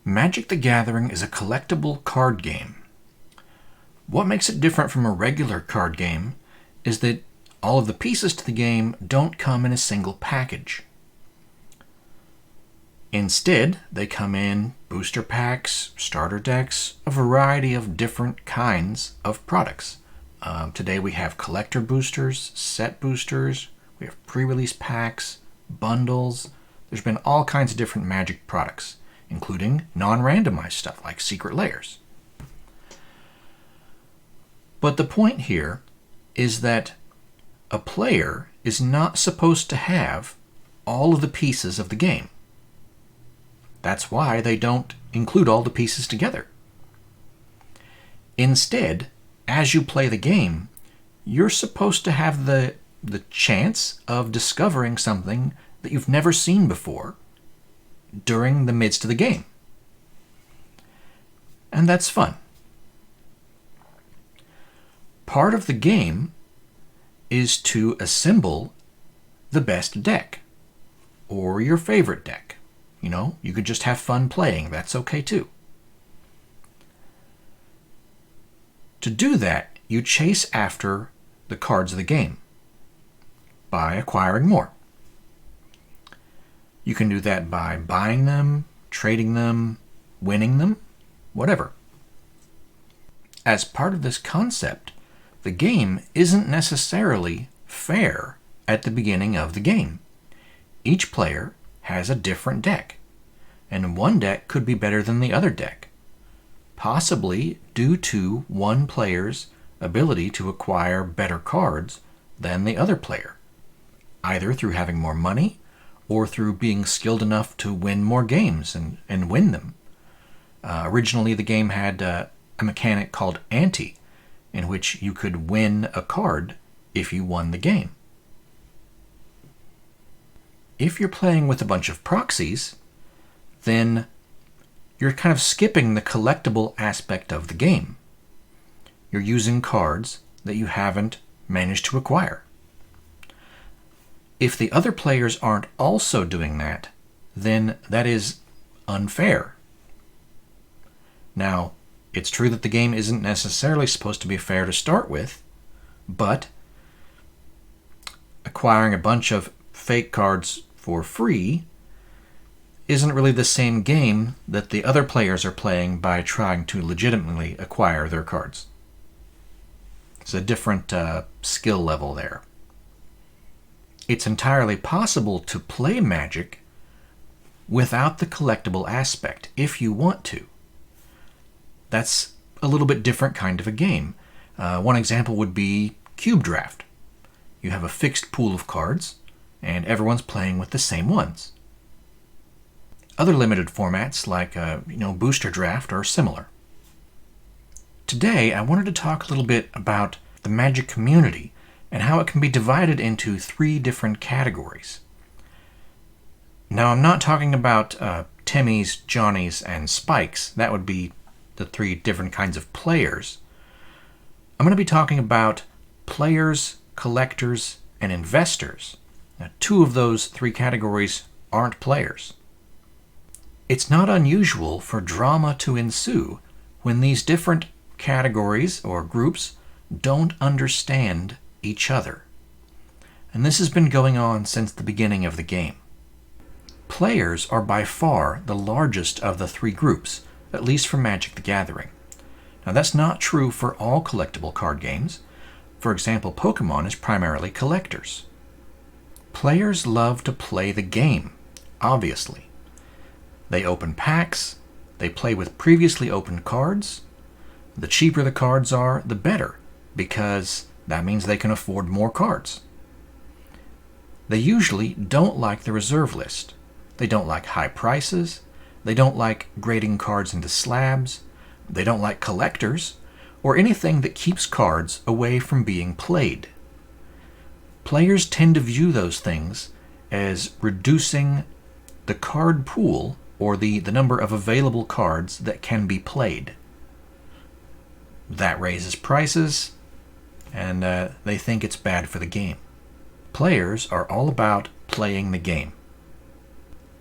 Magic the Gathering is a collectible card game. What makes it different from a regular card game is that all of the pieces to the game don't come in a single package. Instead, they come in booster packs, starter decks, a variety of different kinds of products. Today we have collector boosters, set boosters, we have pre-release packs, bundles. There's been all kinds of different Magic products, including non-randomized stuff like secret layers. But the point here is that a player is not supposed to have all of the pieces of the game. That's why they don't include all the pieces together. Instead, as you play the game, you're supposed to have the chance of discovering something that you've never seen before during the midst of the game. And that's fun. Part of the game is to assemble the best deck, or your favorite deck. You could just have fun playing. That's okay too. To do that, you chase after the cards of the game by acquiring more. You can do that by buying them, trading them, winning them, whatever. As part of this concept, the game isn't necessarily fair at the beginning of the game. Each player has a different deck, and one deck could be better than the other deck, possibly due to one player's ability to acquire better cards than the other player, either through having more money or through being skilled enough to win more games and win them. Originally, the game had a mechanic called ante, in which you could win a card if you won the game. If you're playing with a bunch of proxies, then you're kind of skipping the collectible aspect of the game. You're using cards that you haven't managed to acquire. If the other players aren't also doing that, then that is unfair. Now, it's true that the game isn't necessarily supposed to be fair to start with, but acquiring a bunch of fake cards for free isn't really the same game that the other players are playing by trying to legitimately acquire their cards. It's a different skill level there. It's entirely possible to play Magic without the collectible aspect if you want to. That's a little bit different kind of a game. One example would be Cube Draft. You have a fixed pool of cards, and everyone's playing with the same ones. Other limited formats like Booster Draft are similar. Today, I wanted to talk a little bit about the Magic community and how it can be divided into 3 different categories. Now, I'm not talking about Timmys, Johnnies, and Spikes. That would be the 3 different kinds of players. I'm going to be talking about players, collectors, and investors. Now, 2 of those 3 categories aren't players. It's not unusual for drama to ensue when these different categories or groups don't understand each other. And this has been going on since the beginning of the game. Players are by far the largest of the 3 groups, at least for Magic the Gathering. Now, that's not true for all collectible card games. For example, Pokemon is primarily collectors. Players love to play the game, obviously. They open packs, they play with previously opened cards. The cheaper the cards are, the better, because that means they can afford more cards. They usually don't like the reserve list. They don't like high prices. They don't like grading cards into slabs. They don't like collectors, or anything that keeps cards away from being played. Players tend to view those things as reducing the card pool or the number of available cards that can be played. That raises prices, and they think it's bad for the game. Players are all about playing the game.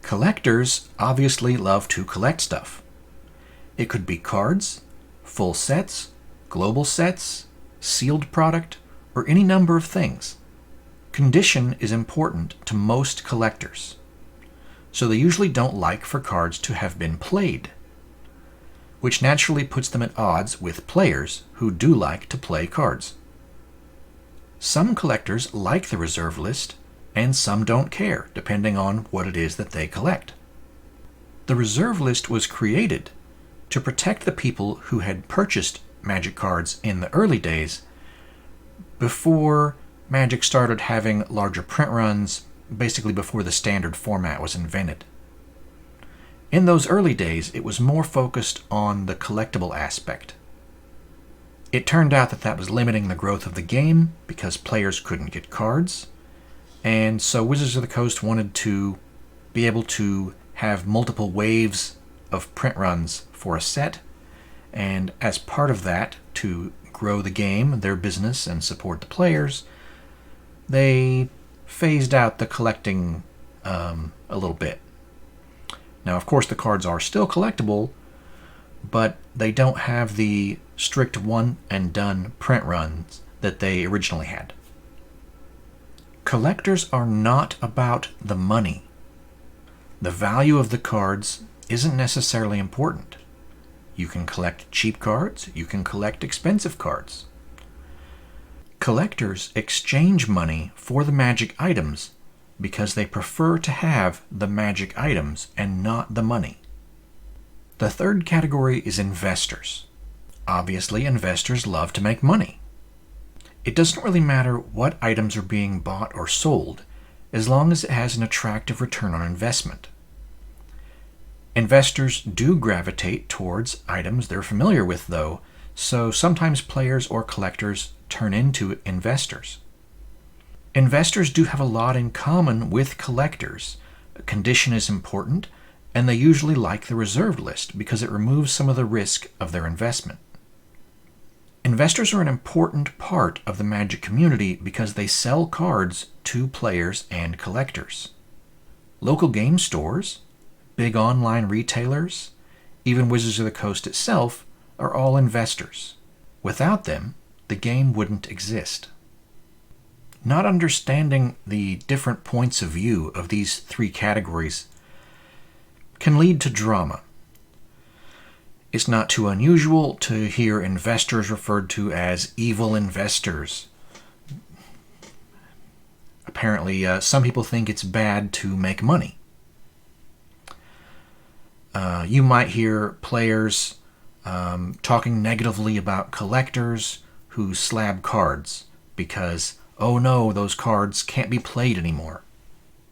Collectors obviously love to collect stuff. It could be cards, full sets, global sets, sealed product, or any number of things. Condition is important to most collectors, so they usually don't like for cards to have been played, which naturally puts them at odds with players who do like to play cards. Some collectors like the reserve list, and some don't care, depending on what it is that they collect. The reserve list was created to protect the people who had purchased Magic cards in the early days before Magic started having larger print runs, basically before the standard format was invented. In those early days, it was more focused on the collectible aspect. It turned out that that was limiting the growth of the game because players couldn't get cards, and so Wizards of the Coast wanted to be able to have multiple waves of print runs for a set, and as part of that, to grow the game, their business, and support the players, they phased out the collecting a little bit. Now, of course, the cards are still collectible, but they don't have the strict one-and-done print runs that they originally had. Collectors are not about the money. The value of the cards isn't necessarily important. You can collect cheap cards, you can collect expensive cards. Collectors exchange money for the Magic items because they prefer to have the Magic items and not the money. The third category is investors. Obviously, investors love to make money. It doesn't really matter what items are being bought or sold, as long as it has an attractive return on investment. Investors do gravitate towards items they're familiar with, though, so sometimes players or collectors turn into investors. Investors do have a lot in common with collectors. Condition is important, and they usually like the reserved list because it removes some of the risk of their investment. Investors are an important part of the Magic community because they sell cards to players and collectors. Local game stores, big online retailers, even Wizards of the Coast itself are all investors. Without them, the game wouldn't exist. Not understanding the different points of view of these three categories can lead to drama. It's not too unusual to hear investors referred to as evil investors. Apparently, some people think it's bad to make money. You might hear players talking negatively about collectors who slab cards because, oh no, those cards can't be played anymore.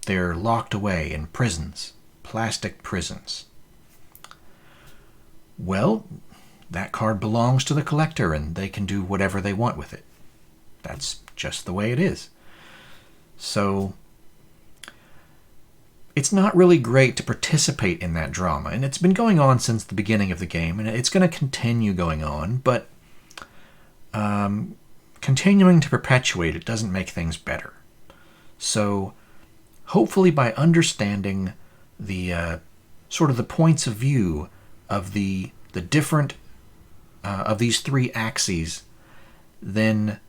They're locked away in prisons, plastic prisons. Well, that card belongs to the collector and they can do whatever they want with it. That's just the way it is. So, it's not really great to participate in that drama, and it's been going on since the beginning of the game, and it's going to continue going on, but continuing to perpetuate it doesn't make things better. So, hopefully by understanding the sort of the points of view of the different of these three axes, then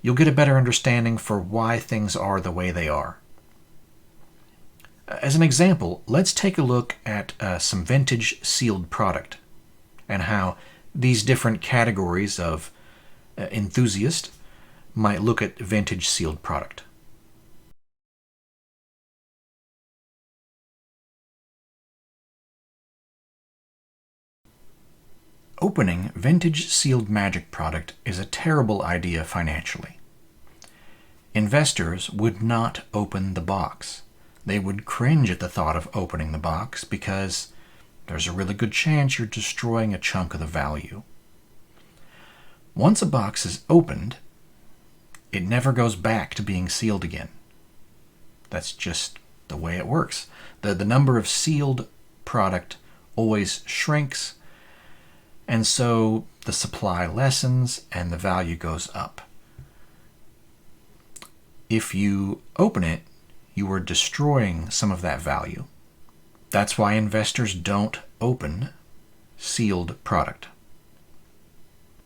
you'll get a better understanding for why things are the way they are. As an example, let's take a look at some vintage sealed product and how these different categories of enthusiast might look at vintage sealed product. Opening vintage sealed Magic product is a terrible idea financially. Investors would not open the box. They would cringe at the thought of opening the box because there's a really good chance you're destroying a chunk of the value. Once a box is opened, it never goes back to being sealed again. That's just the way it works. The number of sealed product always shrinks, and so the supply lessens and the value goes up. If you open it, you are destroying some of that value. That's why investors don't open sealed product.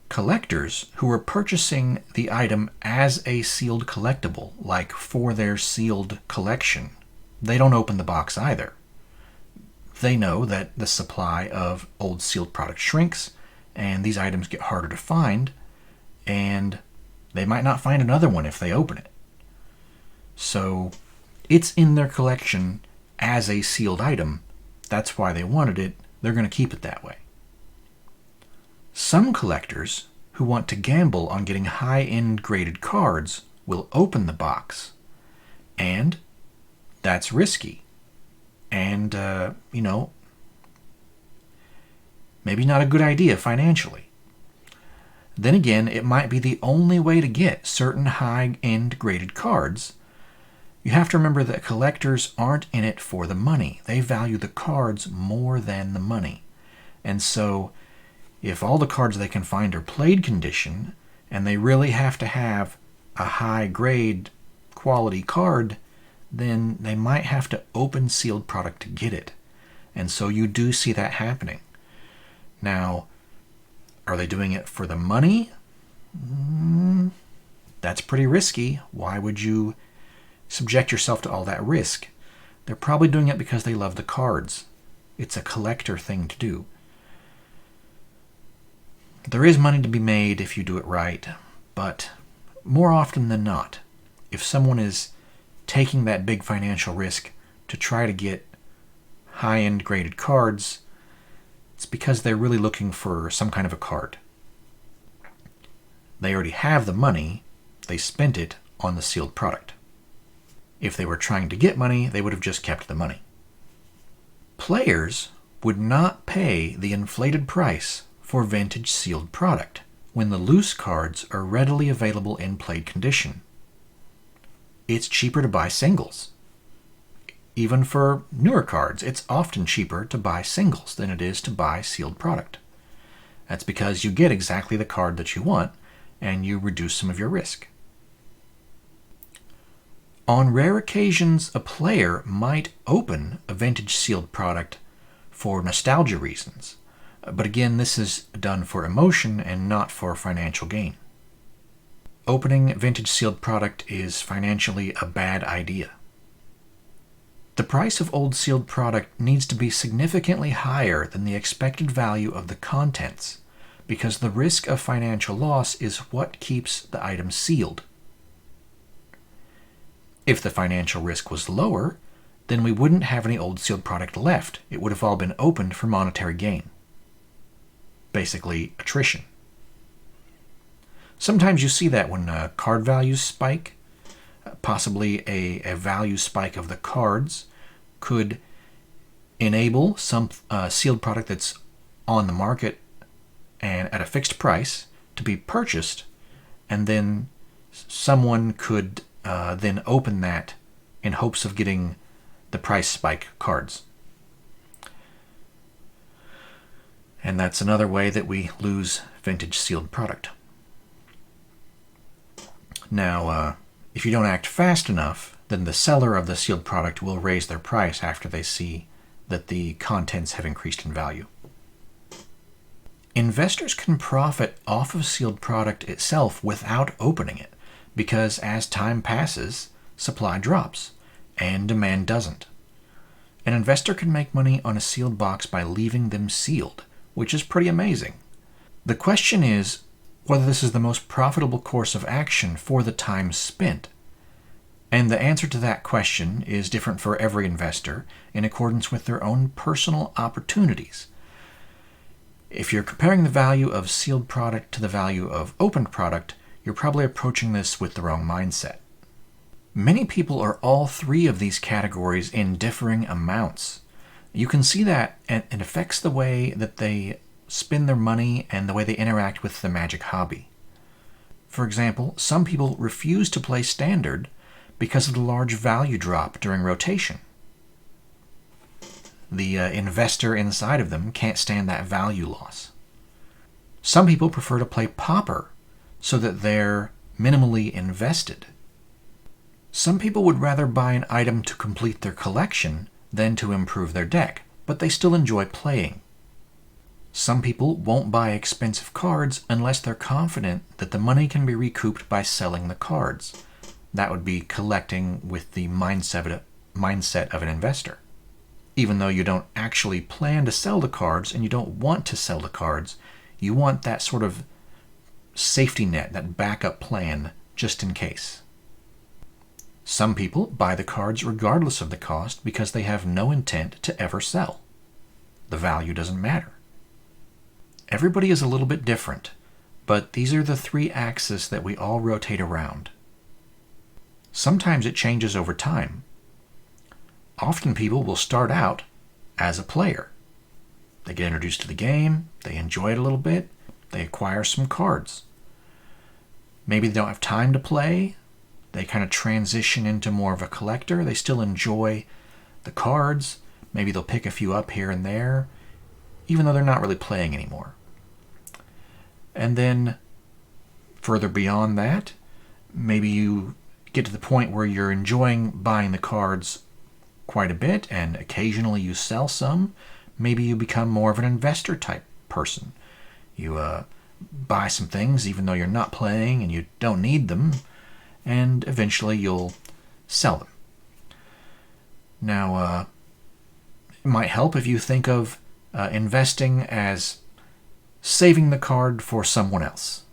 Collectors who are purchasing the item as a sealed collectible, like for their sealed collection, they don't open the box either. They know that the supply of old sealed product shrinks, and these items get harder to find, and they might not find another one if they open it. So it's in their collection as a sealed item. That's why they wanted it. They're going to keep it that way. Some collectors who want to gamble on getting high-end graded cards will open the box. And that's risky. And, maybe not a good idea financially. Then again, it might be the only way to get certain high-end graded cards. You have to remember that collectors aren't in it for the money. They value the cards more than the money. And so, if all the cards they can find are played condition, and they really have to have a high-grade quality card, then they might have to open sealed product to get it. And so you do see that happening. Now, are they doing it for the money? That's pretty risky. Why would you subject yourself to all that risk? They're probably doing it because they love the cards. It's a collector thing to do. There is money to be made if you do it right, but more often than not, if someone is taking that big financial risk to try to get high-end graded cards, it's because they're really looking for some kind of a card. They already have the money, they spent it on the sealed product. If they were trying to get money, they would have just kept the money. Players would not pay the inflated price for vintage sealed product when the loose cards are readily available in played condition. It's cheaper to buy singles. Even for newer cards, it's often cheaper to buy singles than it is to buy sealed product. That's because you get exactly the card that you want, and you reduce some of your risk. On rare occasions, a player might open a vintage sealed product for nostalgia reasons. But again, this is done for emotion and not for financial gain. Opening vintage sealed product is financially a bad idea. The price of old sealed product needs to be significantly higher than the expected value of the contents, because the risk of financial loss is what keeps the item sealed. If the financial risk was lower, then we wouldn't have any old sealed product left. It would have all been opened for monetary gain. Basically, attrition. Sometimes you see that when card values spike. Possibly a value spike of the cards could enable some sealed product that's on the market and at a fixed price to be purchased, and then someone could then open that in hopes of getting the price spike cards. And that's another way that we lose vintage sealed product. Now, if you don't act fast enough, then the seller of the sealed product will raise their price after they see that the contents have increased in value. Investors can profit off of sealed product itself without opening it, because as time passes, supply drops, and demand doesn't. An investor can make money on a sealed box by leaving them sealed, which is pretty amazing. The question is whether this is the most profitable course of action for the time spent. And the answer to that question is different for every investor in accordance with their own personal opportunities. If you're comparing the value of sealed product to the value of opened product, you're probably approaching this with the wrong mindset. Many people are all three of these categories in differing amounts. You can see that it affects the way that they spend their money and the way they interact with the Magic hobby. For example, some people refuse to play Standard because of the large value drop during rotation. The investor inside of them can't stand that value loss. Some people prefer to play Pauper so that they're minimally invested. Some people would rather buy an item to complete their collection than to improve their deck, but they still enjoy playing. Some people won't buy expensive cards unless they're confident that the money can be recouped by selling the cards. That would be collecting with the mindset of an investor. Even though you don't actually plan to sell the cards and you don't want to sell the cards, you want that sort of safety net, that backup plan, just in case. Some people buy the cards regardless of the cost because they have no intent to ever sell. The value doesn't matter. Everybody is a little bit different, but these are the three axes that we all rotate around. Sometimes it changes over time. Often people will start out as a player. They get introduced to the game, they enjoy it a little bit, they acquire some cards. Maybe they don't have time to play, they kind of transition into more of a collector, they still enjoy the cards, maybe they'll pick a few up here and there, even though they're not really playing anymore. And then further beyond that, maybe you get to the point where you're enjoying buying the cards quite a bit and occasionally you sell some. Maybe you become more of an investor type person. You buy some things even though you're not playing and you don't need them, and eventually you'll sell them. Now, it might help if you think of investing as saving the card for someone else.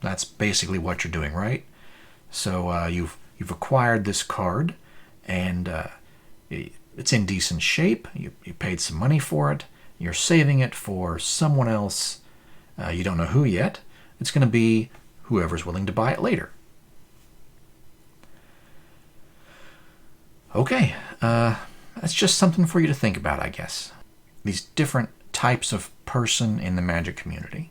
That's basically what you're doing, right? So you've acquired this card, and it's in decent shape. You paid some money for it. You're saving it for someone else. You don't know who yet. It's going to be whoever's willing to buy it later. Okay, that's just something for you to think about, I guess. These different types of person in the Magic community.